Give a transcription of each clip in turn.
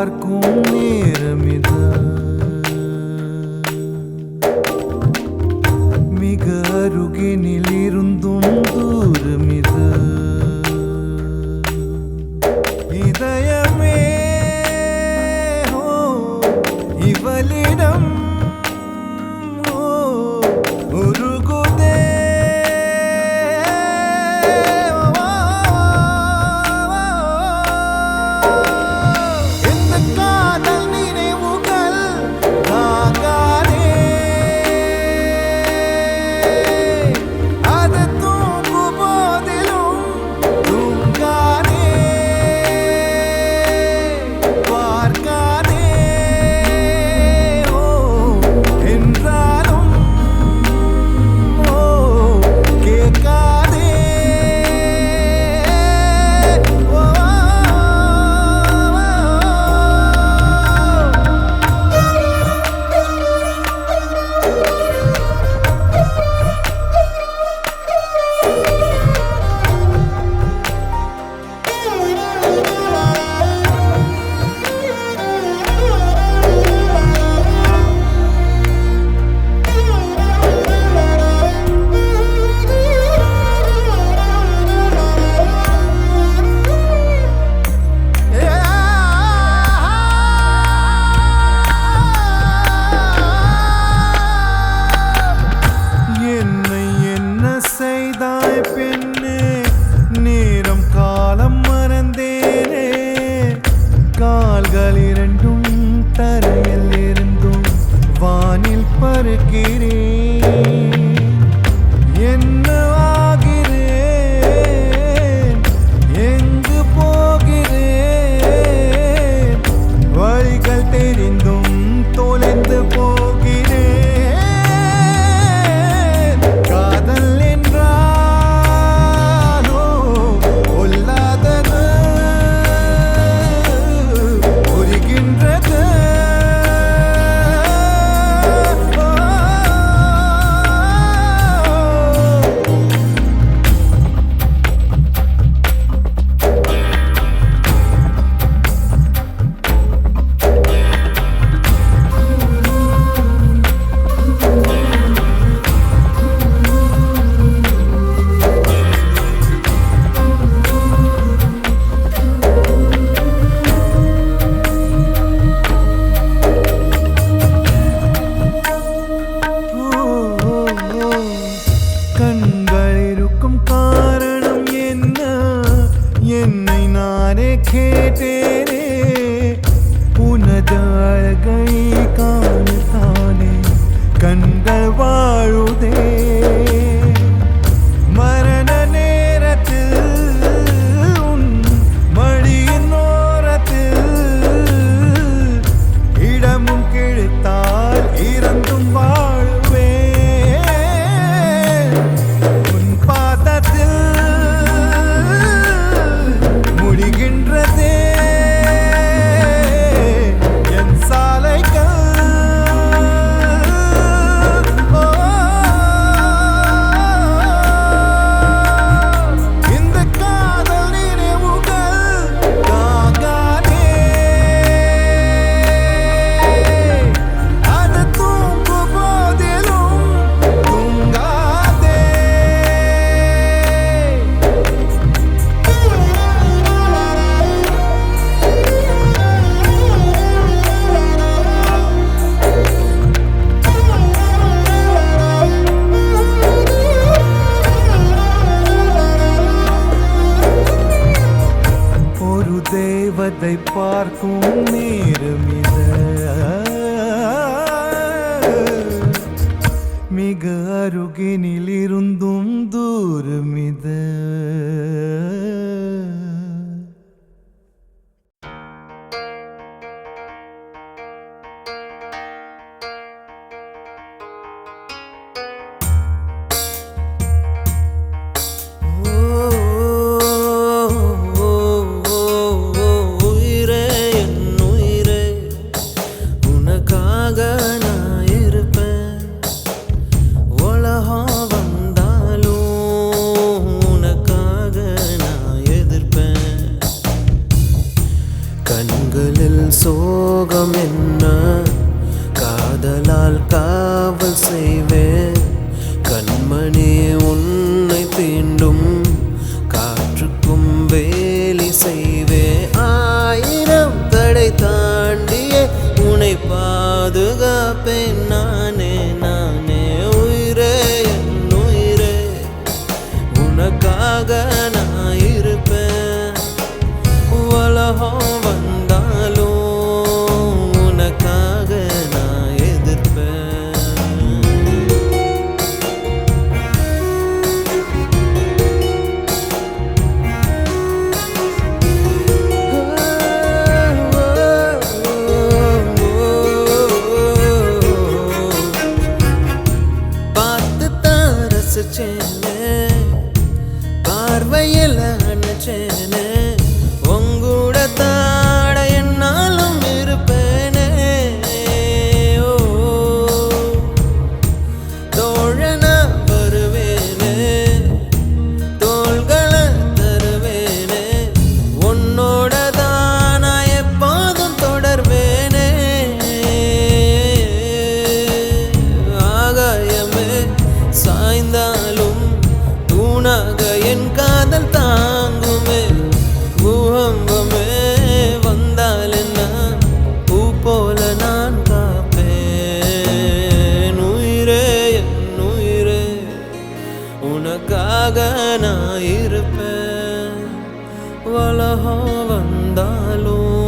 பார்க்கும் நேரமிது மிக அருகினில் இருந்தும் தூரமிது இதயமே இவளிடம் உருகுதே இந்த காதல் நினைவுகள் தாங்காதே அது தூங்கும் போதிலும் தூங்காதே பார்க்காதே என்றாலும் கேட்காதே என்னை என்ன செய்தாய் பெண்ணே நேரம் காலம் மறந்தேனே கால்கள் இரண்டும் தரையில் இருந்தும் வானில் பறக்கிறேன் என்ன ஆகிறேன் எங்கு போகிறேன் வழிகள் தெரிந்தும் தொலைந்து போகிறேன் காதல் என்றாலோ ஒல்லாதது புரிகின்றது கண்கள் இருக்கும் காரணம் என்ன என்னை நானே கேட்டேனே உனது அழகை காணத்தானே கண்கள் வாழுதே மரண நேரத்தில் உன் மடியின் ஓரத்தில் இடமும் கிழித்தால் இறந்தும் வாழுவேன் உன் பாதத்தில் முடிகின்றதே என் சாலைகள் இந்த காதல் நினைவுகள் தாங்காதே அது தூங்கும் போதிலும் தூங்காதே ஒரு தேவதை பார்க்கும் நேரமிது மிக அருகினில் இருந்தும் தூரமிது உயிரே என் உயிரே உனக்காக நான் இருப்பேன் உலகம் வந்தாலும் செய்வேன் கண்மணி உன்னை தீண்டும் காற்றுக்கும் வேலி செய்வேன் ஆயிரம் தடை தாண்டிய உன்னை பாதுகாப்பேன் நானே நானே உயிரே என் உயிரே உனக்காக நான் இருப்பேன் உலகம் வந்தாலும் உனக்காக நான் எதிர்ப்பேன் பார்த்து தான் ரசிச்சேனே பார்வையில் அணைச்சேனே உங்கூட தாட என்னாலும் இருப்பேனே ஓ தோழனா வருவேனே தோள்களை தருவேனே உன்னோட தான் நான் எப்போதும் தொடர்வேனே ஆகாயமே சாய்ந்தாலும் தூணாக என் காதல் தாங்குமே பூகம்பமே வந்தால் என்ன பூ போல நான் காப்பேன் உயிரே என் உயிரே உனக்காக நான் இருப்பேன் உலகம் வந்தாலும்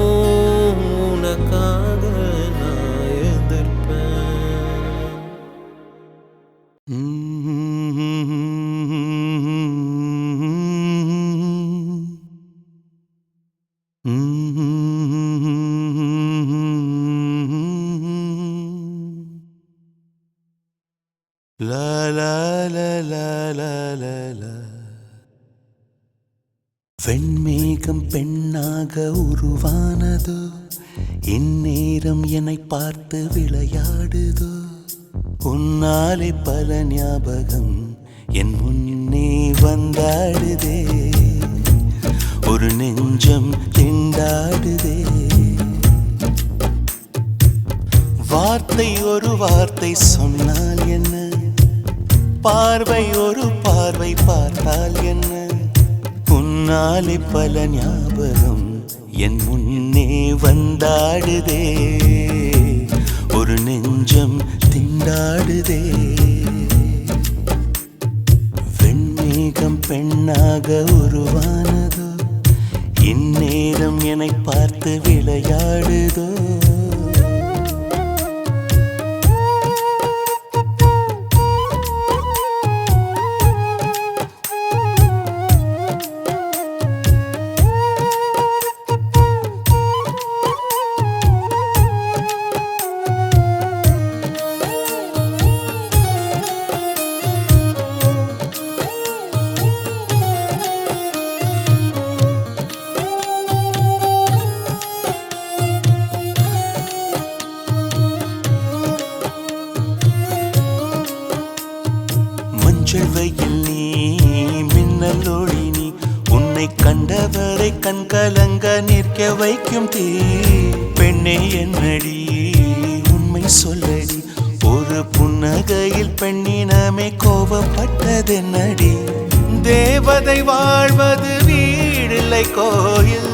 உனக்காக நான் எதிர்ப்பேன் La la la la la la la. வெண்மேகம் பெண்ணாக உருவானதோ இந்நேரம் என்னை பார்த்து விளையாடுதோ உன்னாலே பல ஞாபகம் என் முன்னே வந்தாடுதே ஒரு நெஞ்சம் திண்டாடுதே வார்த்தை ஒரு வார்த்தை சொன்னால் என்ன பார்வை ஒரு பார்வை பார்த்தால் என்ன உன்னாலே பல ஞாபகம் என் முன்னே வந்தாடுதே ஒரு நெஞ்சம் திண்டாடுதே வெண்மேகம் பெண்ணாக உருவானதோ இந்நேரம் என்னை பார்த்து விளையாடுதோ வெயில் நீ மின்னல் ஒளி நீ உன்னை கண்டவரை கண் கலங்க நிற்க வைக்கும் தீ பெண்ணே என்னடி உண்மை சொல்லடி ஒரு புன்னகையில் பெண்ணினமே கோபப்பட்டதென்னடி தேவதை வாழ்வது வீடில்லை கோயில்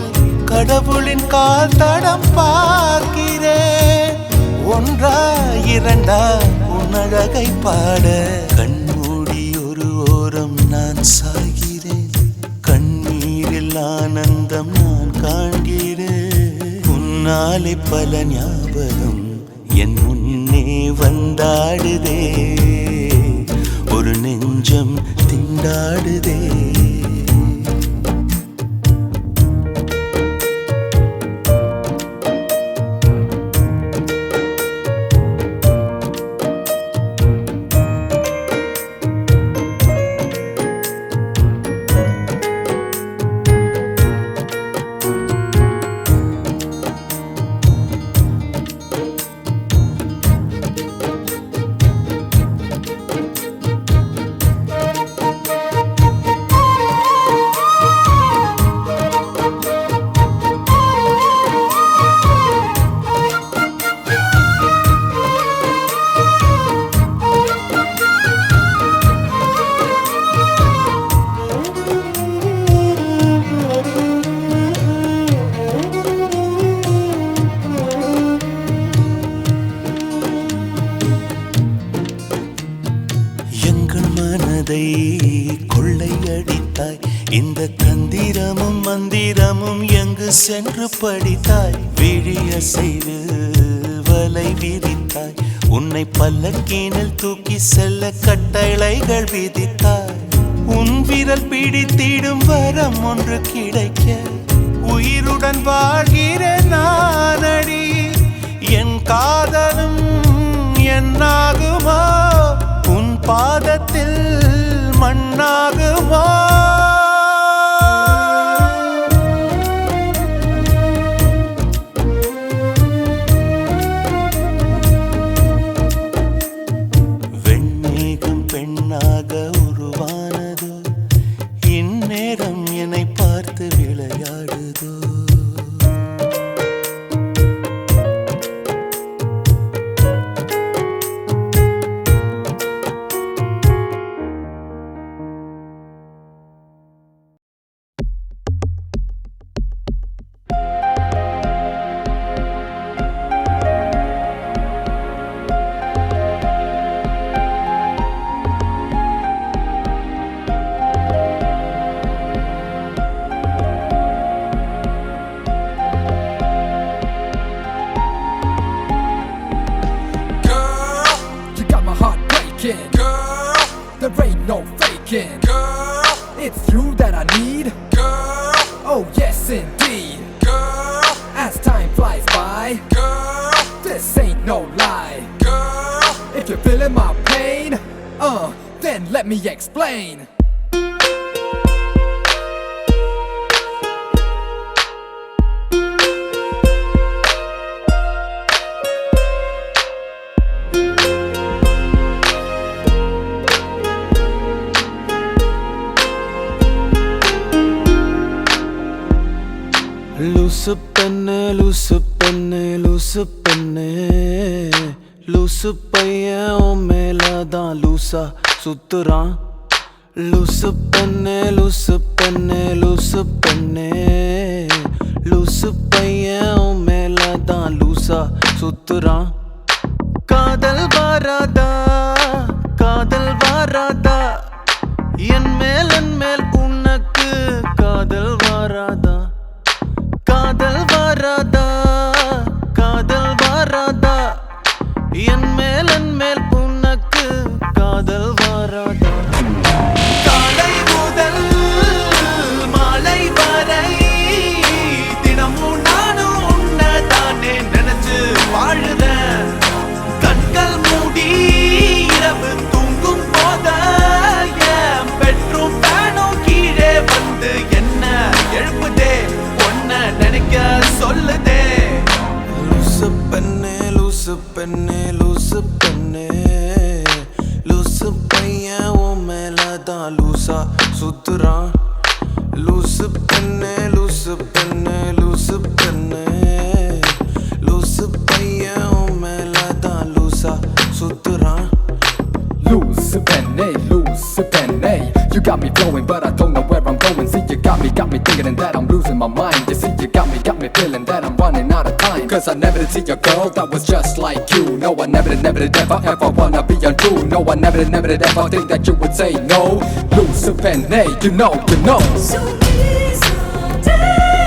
கடவுளின் கால் தடம் பார்க்கிறேன் ஒன்றா இரண்டா உன்னழகை பாட கண்மூடி ஒரு ஓரம் நான் சாகிறேன் கண்ணீரில் ஆனந்தம் நான் காண்கிறேன் உன்னாலே பல ஞாபகம் என் முன்னே வந்தாடுதே ஒரு நெஞ்சம் திண்டாடுதே மனதை கொள்ளையடித்தாய். இந்த தந்திரமும் மந்திரமும் எங்கு சென்று படித்தாய்? விழிய செய்து வலை விரித்தாய். உன்னை பல்லக்கீனில் தூக்கி செல்ல கட்டளைகள் விதித்தாய். உன் விரல் பிடித்திடும் வரம் ஒன்று கிடைக்க உயிருடன் வாழ்கிற நானடி. என் காதலும் என்னாகுமா? உன் பாதத்தில் மண்ணாகுமா? வெண்ணேகம் பெண்ணாக உருவானதோ, இந்நேரம் என்னை பார்த்து விளையாடுதோ. Girl, there ain't no faking. Girl, it's you that I need. Girl, oh yes indeed. Girl, as time flies by. Girl, this ain't no lie. Girl, if you're feeling my pain, then let me explain. லூசு பெண்ணே லூசு பெண்ணே லூசு பெண்ணே, லூசு பையன் உன் மேலதான் லூசா சுத்துறான். லூசு பெண்ணே லூசு பெண்ணே லூசு பெண்ணே, லூசு பையன் உன் மேலதான் லூசா சுத்துறான். காதல் வாராதா காதல் வாராதா, என் மேல் உனக்கு காதல் வாராதா? காதல் வாராதா காதல் வாராதா, என் மேல் உனக்கு காதல் வாராதா? காலை முதல் மாலை வரை தினமும் நானும் உன்னதானே நினைச்சு வாழுறேன். கண்கள் மூடி இரவு தூங்கும் போத என் பெட்ரூம் ஃபேனும் கீழே வந்து என்ன எழுப்புதே, நினைக்க சொல்லுதே. லூசு பெண்ணே லூசு பெண்ணே லூசு பெண்ணே, லூசு பையன் உன் மேலதான் லூசா சுத்துறான். லூசு பெண்ணே லூசு பெண்ணே லூசு பெண்ணே, லூசு பையன் உன் மேலதான் லூசா சுத்துறான். Loose penny, you got me flowing, but I don't know where I'm going. See, you got me thinking that I'm losing my mind. You see, you got me feeling that I'm running out of time. Cause I never did see a girl that was just like you. No, I never did ever wanna be untrue. No, I never did ever think that you would say no. Loose penny, you know. Soumise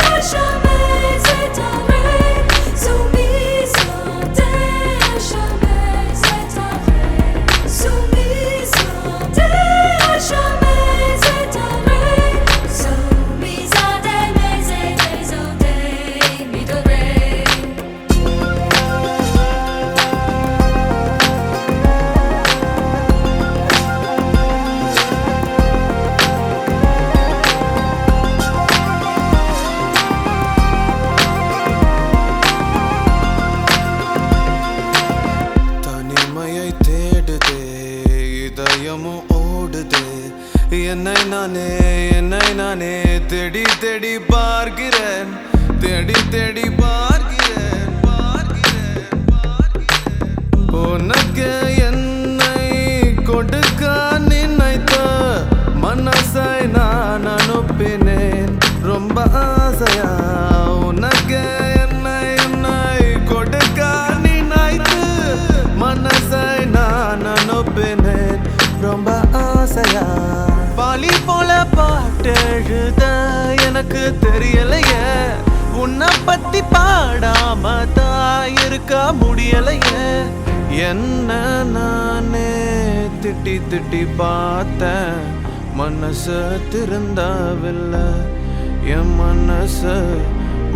à jamais éteindrai. Soumise à jamais éteindrai. Soumise à jamais éteindrai. Soumise à mi doré. என்னை நானே தேடி பார்க்கிறேன். உனக்கு என்னை கொடுக்க நினைத்த மனசை நான் அனுப்பினேன் ரொம்ப ஆசையா. உனக்கு என்னை கொடுக்க நினைத்து மனசை நான் அனுப்பினேன் ரொம்ப ஆசையா. வாலி போல பாட்டெழுத எனக்கு தெரியலையே உன்னை பத்தி பாடாம தான் இருக்க முடியலையே என்ன நானே திட்டி திட்டி பார்த்தேன் மனசு திருந்தவில்லை என் மனசு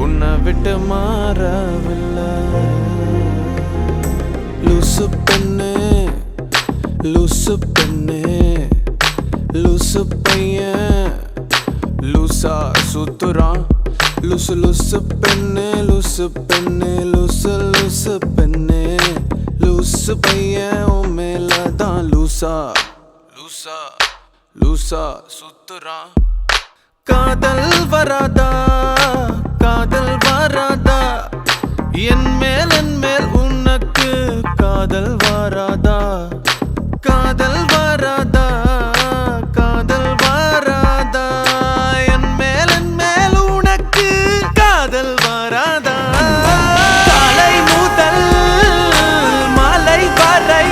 உன்னை விட்டு மாறவில்லை லூசு பெண்ணு லூசு பெண்ணு லூசு பையன் லூசா சுத்துறான் லூசு லூசு பெண்ணு லூசு பெண்ணு லூசு லூசு பெண்ணு லூசு பையன் உன் மேலதான் லூசா லூசா லூசா சுத்துறான் காதல் வராதா காதல் வராதா என் மேல் உனக்கு காதல் வராதா காதல் வராதா காதல் வராதா என் மேல் உனக்கு காதல் வராதா காலை முதல் மாலை வரை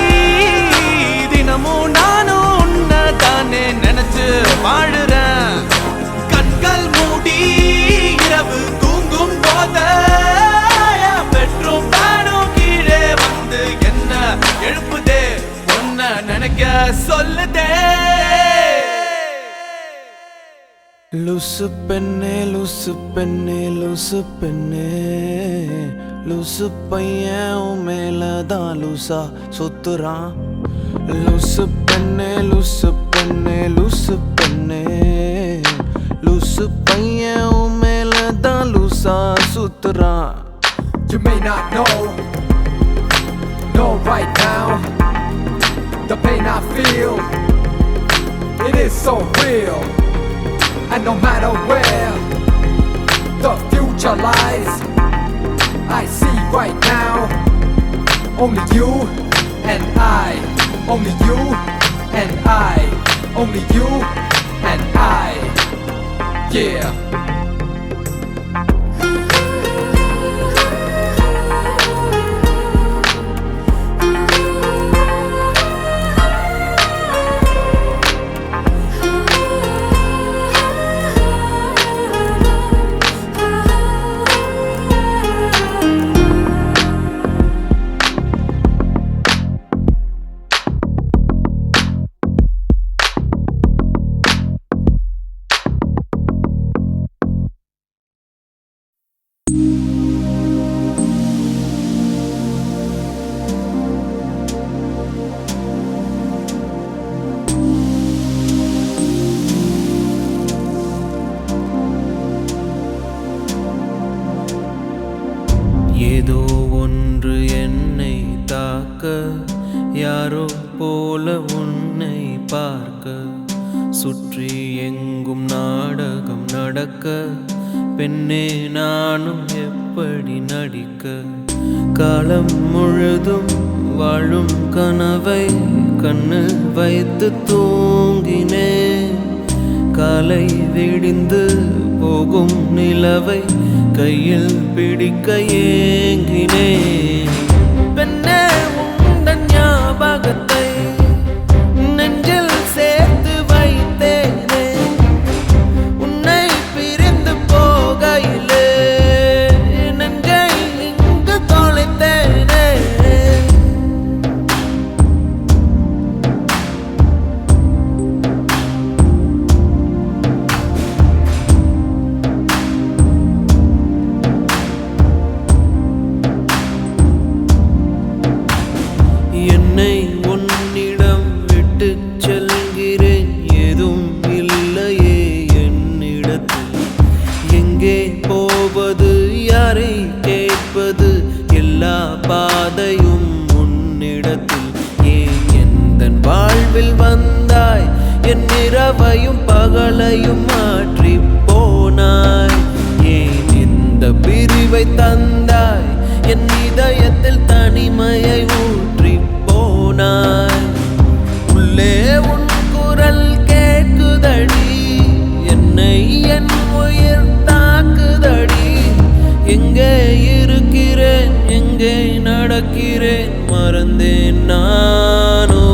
தினமும் நானும் உன்னை தானே நினைச்சு வாழுறேன் கண்கள் மூடி இரவு தூங்கும் போத பெட்ரூம் தானும் கீழே வந்து என்ன எழுப்புதே ஒன்ன நினைக்க சொல்லுதே லூசு பெண்ணே லூசு பெண்ணே லூசு பெண்ணே லூசு பையன் உன் மேலதான் லூசா சுத்துறான் லூசு பெண்ணே லூசு பெண்ணே லூசு பெண்ணே லூசு பையன் உன் மேலதான் லூசா சுத்துறான் You may not know right now the pain I feel. It is so real, and no matter where the future lies, I see right now only you and I, only you and I, only you and I, yeah. ஏதோ ஒன்று என்னை தாக்க யாரோ போல உன்னை பார்க்க சுற்றி எங்கும் நாடகம் நடக்க பெண்ணே நானும் எப்படி நடிக்க காலம் முழுதும் வாழும் கனவை கண்ணு வைத்து தூங்கினேன் காலை விடிந்து போகும் நிலவை கையில் பிடிக்க ஏங்கினேன் பெண்ணே உந்தன் ஞாபகத்தை நெஞ்சில் சேர்த்து வைத்தேனே உன்னை பிரிந்து போகையிலே நெஞ்சை இங்கு தொலைத்தேனே என்னை உன்னிடம் விட்டு செல்கிறேன் ஏதும் இல்லையே என்னிடத்தில் எங்கே போவது யாரை கேட்பது எல்லா பாதையும் உன்னிடத்தில் ஏன் எந்தன் வாழ்வில் வந்தாய் என் இரவையும் பகலையும் மாற்றி போனாய் ஏன் இந்த பிரிவை தந்தாய் என் இதயத்தில் தனிமையை ஊற்றி போனாய் உள்ளே உன் குரல் கேட்குதடி என்னை என் உயிர் தாக்குதடி எங்கே இருக்கிறேன் எங்கே நடக்கிறேன் மறந்தேன் நானோ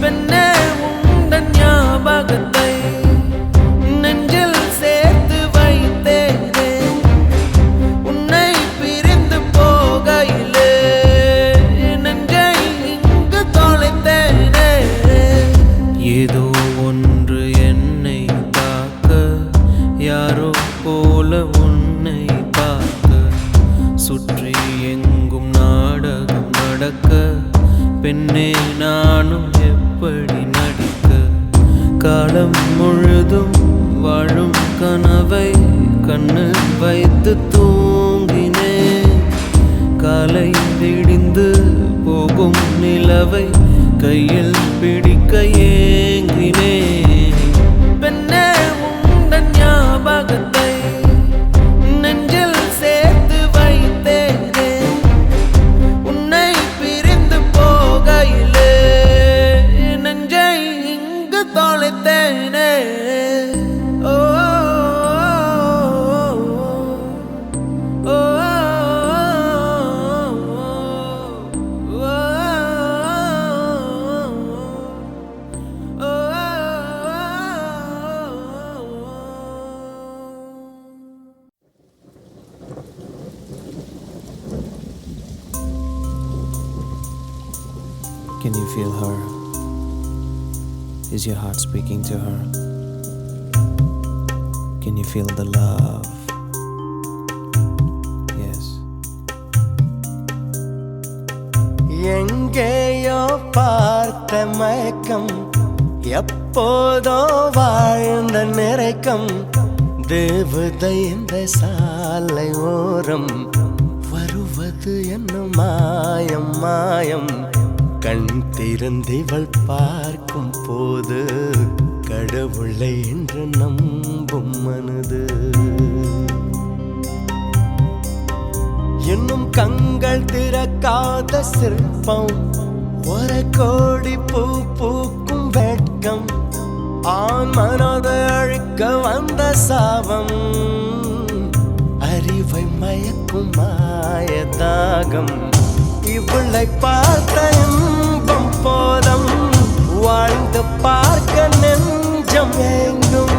பெண்ணே உந்தன் பெண்ணே நானும் எப்படி நடிக்க காலம் முழுதும் வாழும் கனவை கண்ணு வைத்து தூங்கினேன் காலை விடிந்து போகும் நிலவை கையில் பிடிக்க ஏங்கினேன் பெண்ணே உந்தன் ஞாபகத்தை நெஞ்சில் சேர்த்து வைத்தேனே உன்னை பிரிந்து போகையிலே நெஞ்சை இங்கு தொலைத்தேனே ஓ Can you feel her? Is your heart speaking to her? Can you feel the love? Yes. எங்கேயோ பார்த்த மயக்கம் எப்போதோ வாழ்ந்த நிறைக்கம் தேவதை இந்த சாலை ஓரம் வருவது என்ன மாயம் மாயம் கண் திறந்திவள் பார்க்கும் போது கடவுளை என்று நம்பும் மனது இன்னும் கண்கள் திறக்காத சிற்பம் ஒரு கோடி பூ பூக்கும் வெட்கம் ஆண் மனதை அழிக்க வந்த சாபம் அறிவை மயக்கும் மாயதாகம் இவளை பார்த்த இன்பம் போதும் வாழ்ந்து பார்க்க நெஞ்சம் எங்கும்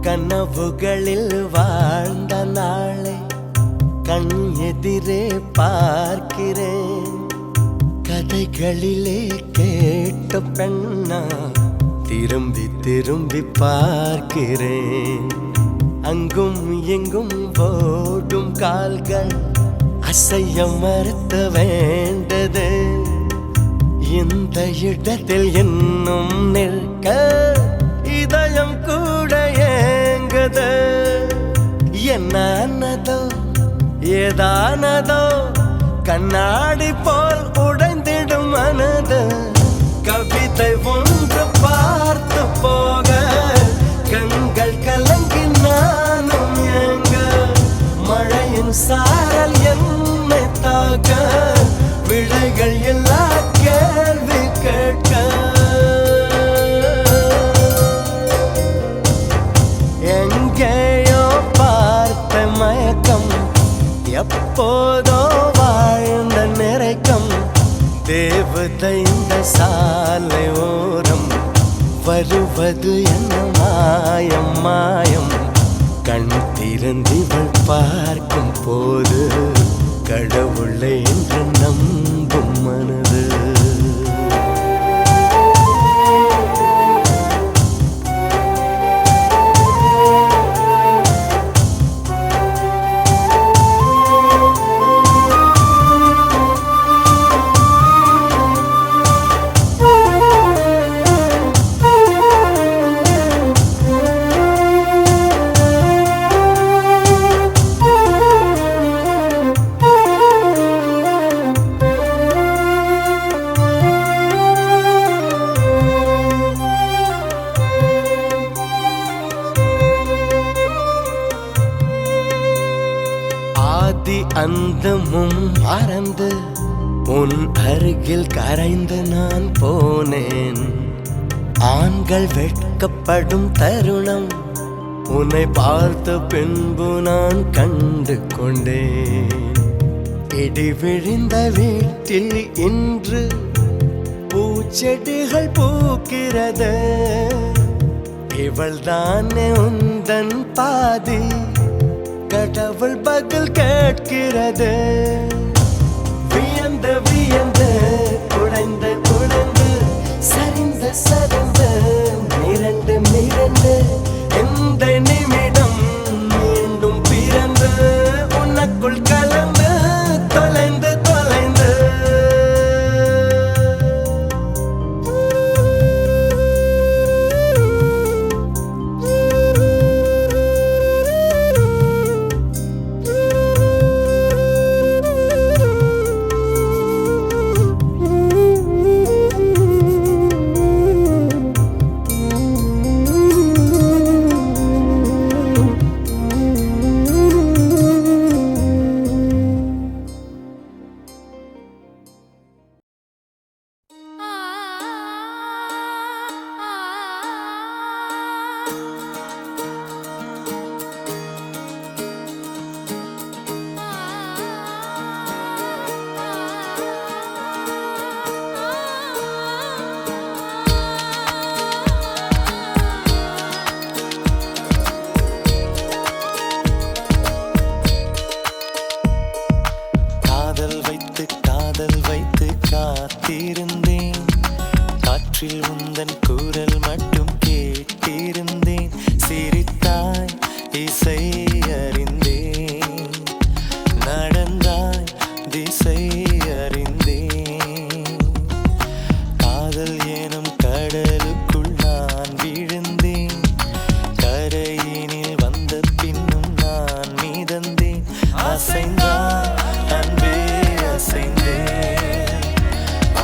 கனவுகளில் வாழ்ந்த நாளை கண் எதிரே பார்க்கிறேன் கதைகளிலே கேட்ட பெண்ணா திரும்பி திரும்பி பார்க்கிறேன் அங்கும் எங்கும் ஓடும் கால்கள் அசைய மறுத்த வேண்டது இந்த இடத்தில் இன்னும் நிற்க இதயம் கூட ஏங்குது என்னதோ ஏதானதோ கண்ணாடி போல் உடைந்திடும் மனது கவிதை ஒன்று பார்த்து போக கண்கள் கலங்கி நானும் ஏங்க மழையின் சாரல் என்னை தாக்க விடைகள் எல்லா கேள்வி கேட்க எங்கேயோ பார்த்த மயக்கம் எப்போதோ வாழ்ந்த நிறைக்கம் தேவதை இந்த சாலை ஓரம் வருவது என்ன மாயம் மாயம் கண் திறந்திவள் பார்க்கும் போது கடவுளை என்று நம்பும் மனது அந்தமும் மறந்து உன் அருகில் கரைந்து நான் போனேன். ஆண்கள் வெட்கப்படும் தருணம் உன்னை பார்த்த பின்பு நான் கண்டு கொண்டேன். இடி விழுந்த வீட்டில் இன்று பூச்செடிகள் பூக்கிறது. இவள் தானே உந்தன் பாதி, கடவுள் பதில் கேட்கிறது. வியந்து வியந்து குழைந்து குழைந்து சரிந்து சரிந்து மிரண்டு மிரண்டு எந்த நிமிடம் மீண்டும் பிறந்து உனக்குள் கலந்து தொலைந்து தொலைந்து காதல் வைத்து காத்திருந்தேன். காற்றில் உந்தன் குரல் மட்டும் கேட்டிருந்தேன். சிரித்தாய் இசை அறிந்தேன், நடந்தாய் திசை அறிந்தேன். காதல் எனும் கடலுக்குள் நான் விழுந்தேன். கரையினில் வந்த பின்னும் நான் மிதந்தேன். அசைந்தாய் அன்பே அசைந்தேன்,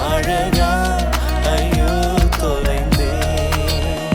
அழகா ஐயோ தொலைந்தேன்.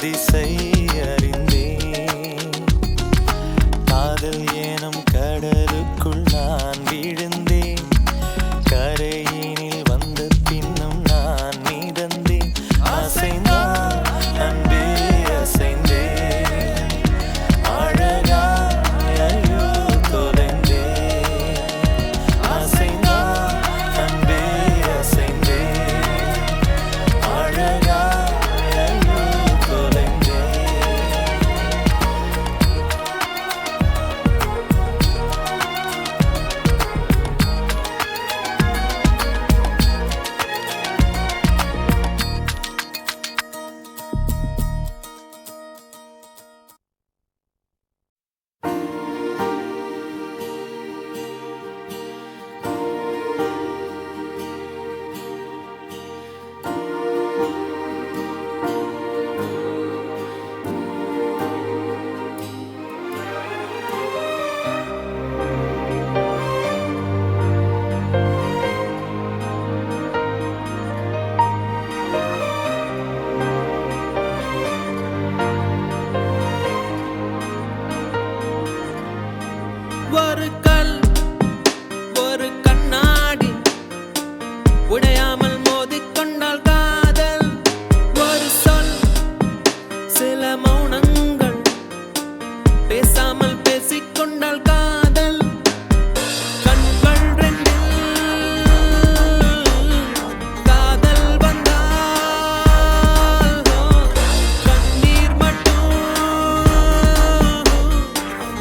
திசை அறிந்தேன். காதல் எனும் கடலுக்குள் நான் விழுந்தேன். கரையினில் வந்த பின்னும் நான் மிதந்தேன். அசைந்தான் அன்பே அசைந்தேன். அழகாய் ஐயோ தொலைந்தேன். அசைந்தான் அன்பே அசைந்தேன். அழகாய் ஐயோ தொலைந்தேன். ஒரு கல் ஒரு கண்ணாடி உடையாமல் மோதிக்கொண்டால் காதல். ஒரு சொல் சில மௌனங்கள் பேசாமல் பேசிக்கொண்டால் காதல். கண்கள் ரெண்டில் காதல் வந்தால் கண்ணீர் மட்டும்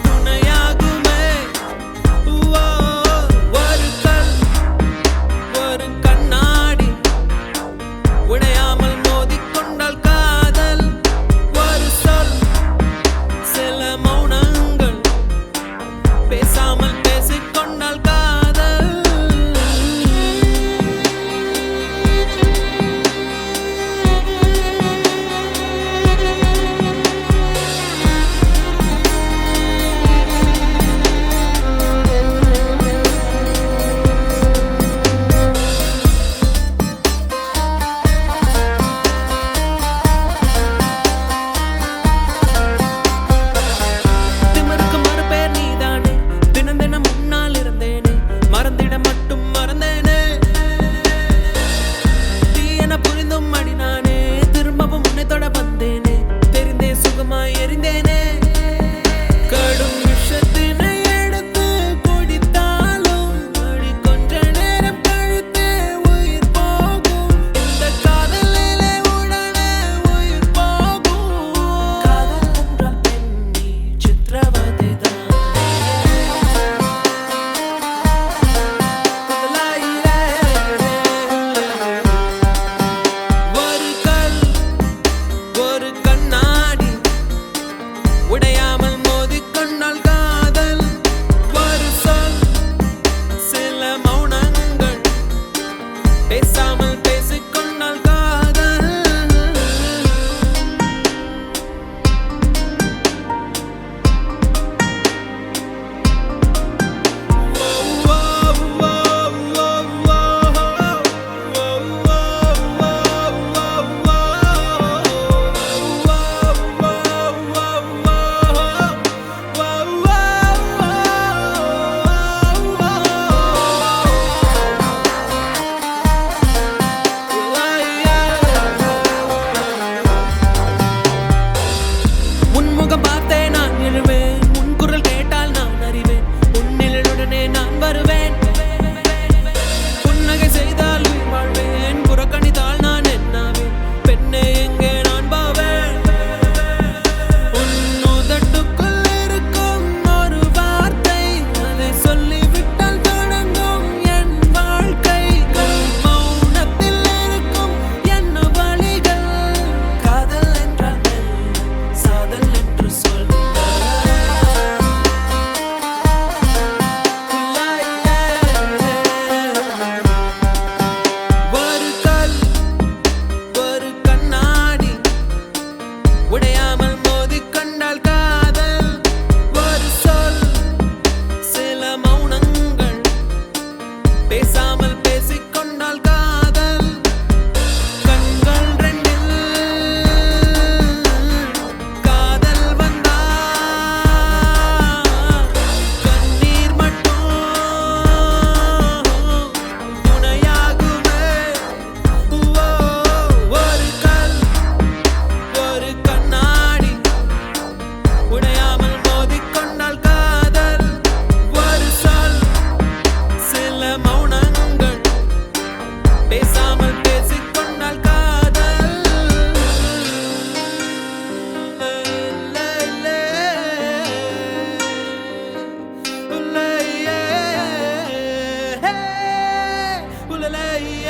துணையாகுமே. ஒரு கல் ஒரு கண்ணாடி உடையாமல் மோதிக்கொண்டால் காதல். ஒரு சொல் சில மௌனங்கள் பேசாமல் பேசிக்கொண்டால் காதல். திமிருக்கு மறுபேர் நீதானே. தினம் தினம் முன்னால் இருந்தேனே. மறந்திட மட்டும் மறந்தேனே. தீ என புரிந்தும் அடி நானே. திரும்பவும் உன்னை தொட வந்தேனே. தெரிந்தே சுகமாய் எரிந்தேனே. கடும் விஷத்தினை எடுத்து குடித்தாலும் அடி கொஞ்ச நேரம் கழித்தே உயிர் போகும். இந்த காதலிலே உடனே உயிர் போகும். காதல் என்றால் பெண்ணே சித்திரவதைதான். ஒரு கல் ஒரு கண்ணாடி உடையாமல் மோதிக்கொண்டால் காதல். ஒரு சொல் சில மௌனங்கள் பேசாமல் பேசிக்கொண்டால் காதல். உன்முகம் பார்த்தே நான் எழுவேன். உன் குரல் கேட்டால் நான் அறிவேன். உன்னிலுடனே நான் வருவேன். புன்னகை செய்தால் உயிர் வாழ்வேன். புறக்கணித்தால் நான் என்னாவேன். பெண்ணே எங்கே நான் பாவேன். உன் உதட்டுக்குள் இருக்கும் ஒரு வார்த்தை. அதை சொல்லிவிட்டால் தொடங்கும் என் வாழ்க்கை. மௌனத்தில் இருக்கும் என்ன வழிகள். காதல் என்றால் மெல்ல சாதல் என்று சொல்ல. ஒரு கல் ஒரு கண்ணாடி உடையாமல் மோதிக்கொண்டால் காதல். ஒரு சொல் சில மௌனங்கள் பேசாமல் பேசிக்கொண்டால் காதல். கண்கள் ரெண்டில் காதலை